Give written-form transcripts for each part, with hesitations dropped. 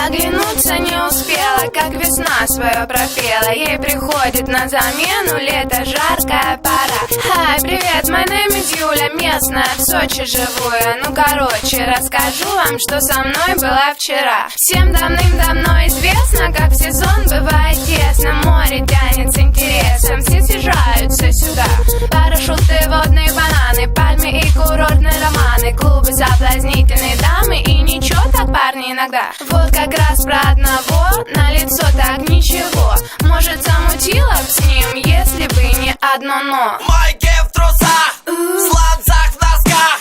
Оглянуться не успела, как весна свое пропела. Ей приходит на замену лето, жаркая пора. Хай, привет, my name is Юля, местная, в Сочи живу я. Ну короче, расскажу вам, что со мной было вчера. Всем давным-давно известно, как в сезон бывает тесно. Море тянет с интересом, все съезжаются сюда. Парашюты, водные бананы, пальмы и курортные романы. Клубы, соблазнительные дамы и ничего так парни иногда. Вот как раз про одного, на лицо так ничего. Может, замутила б с ним, если бы не одно но. Майки в трусах, сланцах в носках,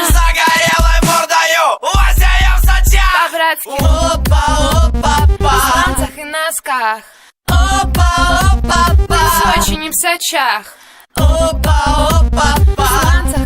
загорелой мордою, Вася я в сочах. По-братски. Опа-опа-па, В сланцах и носках, опа-опа-па, в Сочи не в Сочах. опа-опа-па, В сланцах